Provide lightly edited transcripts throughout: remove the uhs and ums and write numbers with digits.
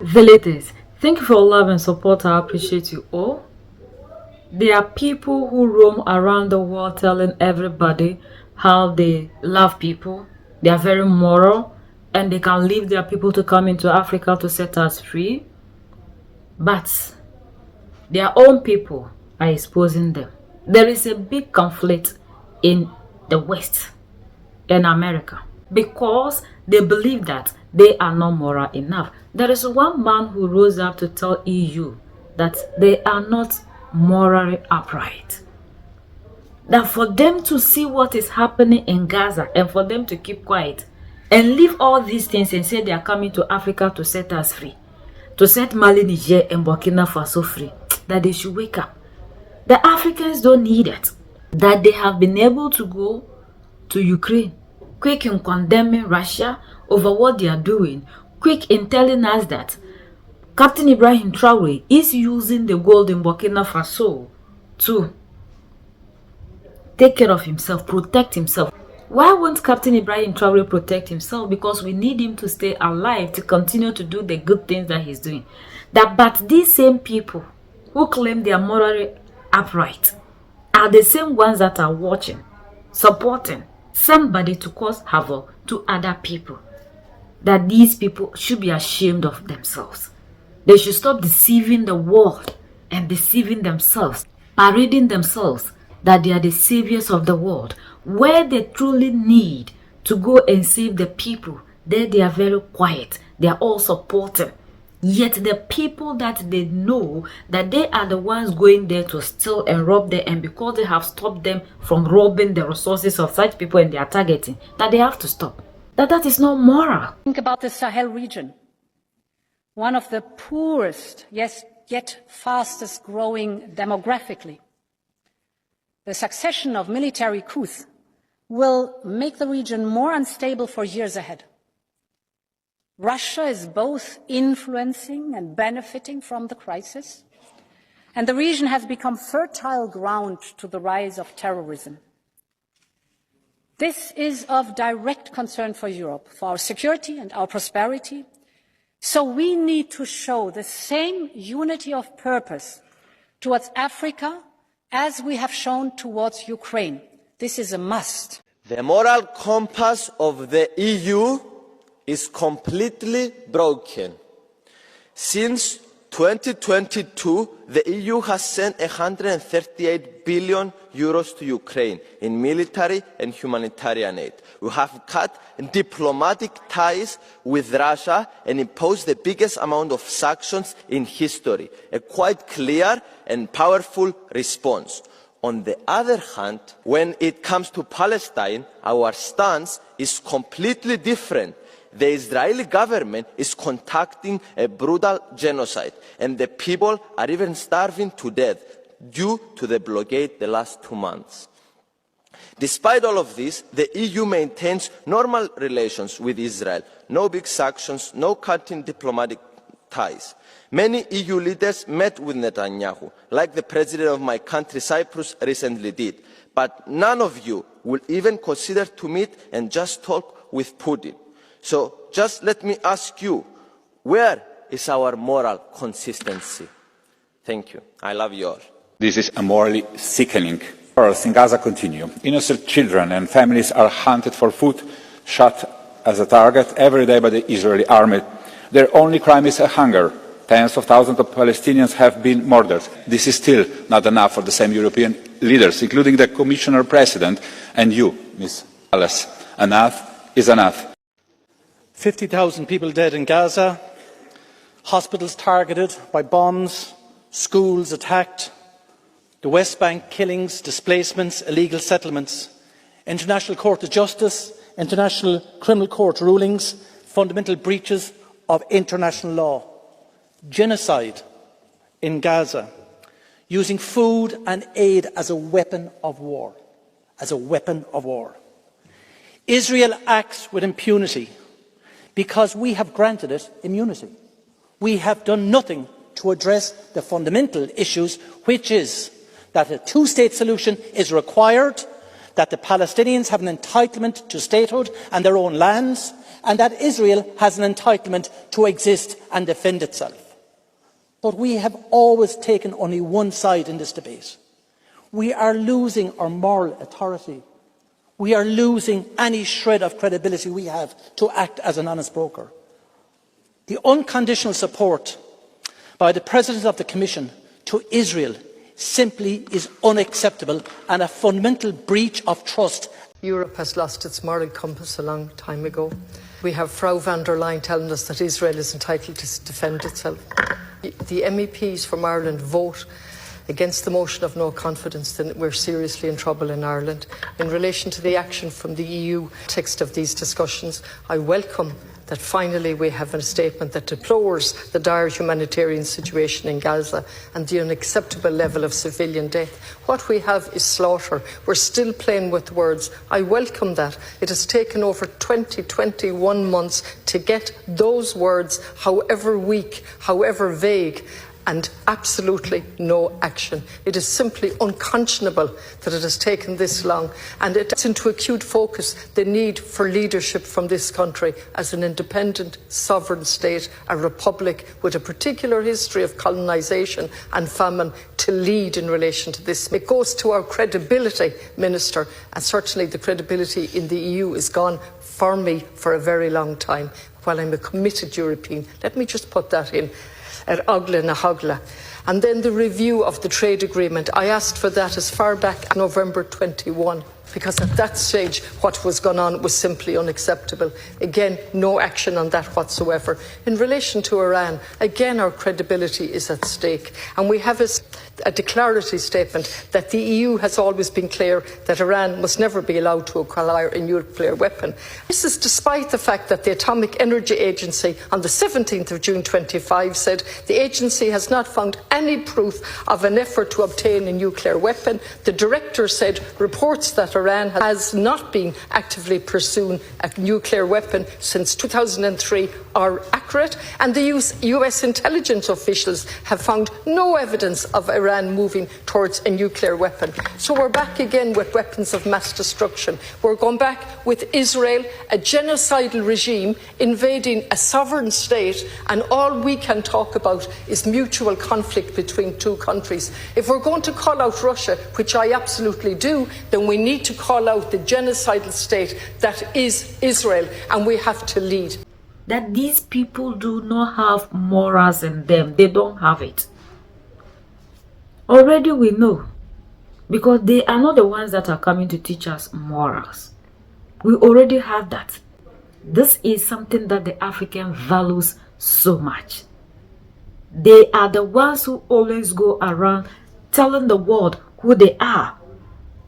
Villagers, thank you for all love and support. I appreciate you all. There are people who roam around the world telling everybody how they love people. They are very moral and they can leave their people to come into Africa to set us free. But their own people are exposing them. There is a big conflict in the West, in America, because they believe that they are not moral enough. There is one man who rose up to tell EU that they are not morally upright. That for them to see what is happening in Gaza and for them to keep quiet and leave all these things and say they are coming to Africa to set us free, to set Mali, Niger and Burkina Faso free, that they should wake up. The Africans don't need it. That they have been able to go to Ukraine, quick in condemning Russia over what they are doing, quick in telling us that Captain Ibrahim Traore is using the gold in Burkina Faso to take care of himself, protect himself. Why won't Captain Ibrahim Traore protect himself? Because we need him to stay alive to continue to do the good things that he's doing. But these same people who claim they are morally upright are the same ones that are watching, supporting somebody to cause havoc to other people. That these people should be ashamed of themselves. They should stop deceiving the world and deceiving themselves, parading themselves that they are the saviors of the world. Where they truly need to go and save the people, there they are very quiet. They are all supporting. Yet the people that they know that they are the ones going there to steal and rob them, and because they have stopped them from robbing the resources of such people and they are targeting, that they have to stop. That is not moral. Think about the Sahel region, one of the poorest, yes, yet fastest growing demographically. The succession of military coups will make the region more unstable for years ahead. Russia is both influencing and benefiting from the crisis, and the region has become fertile ground to the rise of terrorism. This is of direct concern for Europe, for our security and our prosperity. So we need to show the same unity of purpose towards Africa as we have shown towards Ukraine. This is a must. The moral compass of the EU is completely broken. Since 2022, the EU has sent 138 billion euros to Ukraine in military and humanitarian aid. We have cut diplomatic ties with Russia and imposed the biggest amount of sanctions in history, a quite clear and powerful response. On the other hand, when it comes to Palestine, our stance is completely different. The Israeli government is conducting a brutal genocide, and the people are even starving to death due to the blockade the last 2 months. Despite all of this, the EU maintains normal relations with Israel. No big sanctions, no cutting diplomatic ties. Many EU leaders met with Netanyahu, like the president of my country, Cyprus, recently did. But none of you will even consider to meet and just talk with Putin. So just let me ask you, where is our moral consistency? Thank you. I love you all. This is a morally sickening. Horrors in Gaza continue. Innocent children and families are hunted for food, shot as a target every day by the Israeli army. Their only crime is hunger. Tens of thousands of Palestinians have been murdered. This is still not enough for the same European leaders, including the Commissioner President and you, Ms. Alice. Enough is enough. 50,000 people dead in Gaza, hospitals targeted by bombs, schools attacked, the West Bank killings, displacements, illegal settlements, International Court of Justice, International Criminal Court rulings, fundamental breaches of international law, genocide in Gaza, using food and aid as a weapon of war, Israel acts with impunity because we have granted it immunity. We have done nothing to address the fundamental issues, which is that a two-state solution is required, that the Palestinians have an entitlement to statehood and their own lands, and that Israel has an entitlement to exist and defend itself. But we have always taken only one side in this debate. We are losing our moral authority. We are losing any shred of credibility we have to act as an honest broker. The unconditional support by the President of the Commission to Israel simply is unacceptable and a fundamental breach of trust. Europe has lost its moral compass a long time ago. We have Frau von der Leyen telling us that Israel is entitled to defend itself. The MEPs from Ireland vote against the motion of no confidence, then we're seriously in trouble in Ireland. In relation to the action from the EU text of these discussions, I welcome that finally we have a statement that deplores the dire humanitarian situation in Gaza and the unacceptable level of civilian death. What we have is slaughter. We're still playing with words. I welcome that. It has taken over 21 months to get those words, however weak, however vague, and absolutely no action. It is simply unconscionable that it has taken this long, and it puts into acute focus the need for leadership from this country as an independent, sovereign state, a republic with a particular history of colonisation and famine, to lead in relation to this. It goes to our credibility, Minister, and certainly the credibility in the EU is gone for me for a very long time. While I'm a committed European, let me just put that in. At Ogla na Hogla. And then the review of the trade agreement. I asked for that as far back as November 21, because at that stage what was going on was simply unacceptable. Again, no action on that whatsoever. In relation to Iran, again our credibility is at stake, and we have a declaratory statement that the EU has always been clear that Iran must never be allowed to acquire a nuclear weapon. This is despite the fact that the Atomic Energy Agency on the 17th of June 25 said the agency has not found any proof of an effort to obtain a nuclear weapon. The director said reports that Iran has not been actively pursuing a nuclear weapon since 2003 are accurate, and the US intelligence officials have found no evidence of Iran moving towards a nuclear weapon. So we're back again with weapons of mass destruction. We're going back with Israel, a genocidal regime invading a sovereign state, and all we can talk about is mutual conflict between two countries. If we're going to call out Russia, which I absolutely do, then we need to call out the genocidal state that is Israel, and we have to lead. That these people do not have morals in them. They don't have it. Already we know, because they are not the ones that are coming to teach us morals. We already have that. This is something that the African values so much. They are the ones who always go around telling the world who they are.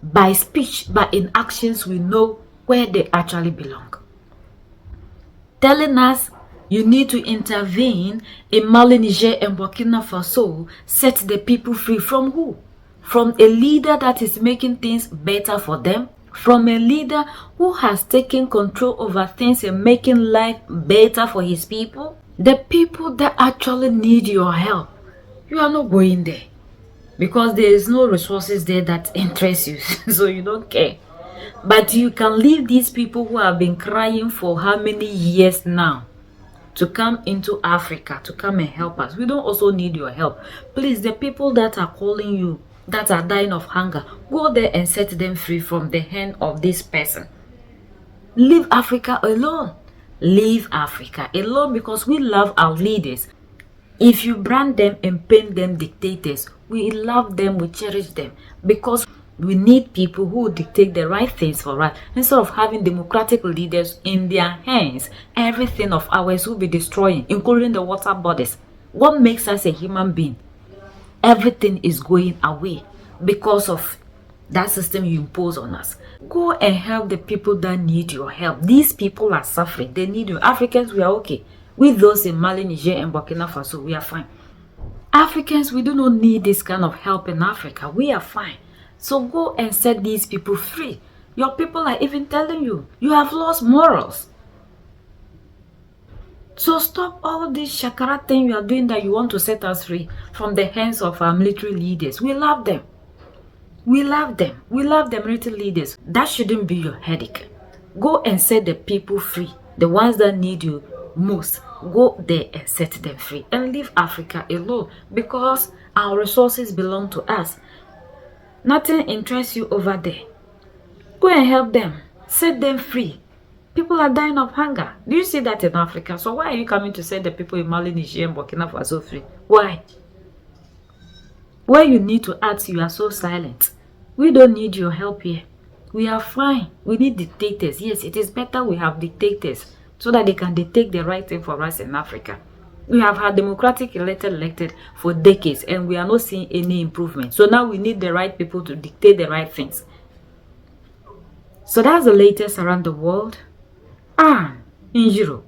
By speech, but in actions, we know where they actually belong. Telling us you need to intervene in Mali, Niger, and Burkina Faso, set the people free from who? From a leader that is making things better for them? From a leader who has taken control over things and making life better for his people? The people that actually need your help, you are not going there. Because there is no resources there that interest you, so you don't care. But you can leave these people who have been crying for how many years now to come into Africa, to come and help us. We don't also need your help. Please, the people that are calling you, that are dying of hunger, go there and set them free from the hand of this person. Leave Africa alone. Leave Africa alone, because we love our leaders. If you brand them and paint them dictators, we love them, we cherish them, because we need people who dictate the right things for us. Instead of having democratic leaders in their hands, everything of ours will be destroying, including the water bodies. What makes us a human being? Everything is going away because of that system you impose on us. Go and help the people that need your help. These people are suffering. They need you. Africans, we are okay. With those in Mali, Niger, and Burkina Faso, we are fine. Africans, we do not need this kind of help in Africa. We are fine. So go and set these people free. Your people are even telling you, you have lost morals. So stop all this shakara thing you are doing, that you want to set us free from the hands of our military leaders. We love them. We love them. We love the military leaders. That shouldn't be your headache. Go and set the people free. The ones that need you most. Go there and set them free. And leave Africa alone. Because our resources belong to us. Nothing interests you over there. Go and help them. Set them free. People are dying of hunger. Do you see that in Africa? So why are you coming to set the people in Mali, Niger, and Burkina Faso free? Why? Where you need to act, you are so silent. We don't need your help here. We are fine. We need dictators. Yes, it is better we have dictators so that they can dictate the right thing for us in Africa. We have had democratic elected for decades and we are not seeing any improvement. So now we need the right people to dictate the right things. So that's the latest around the world and in Europe.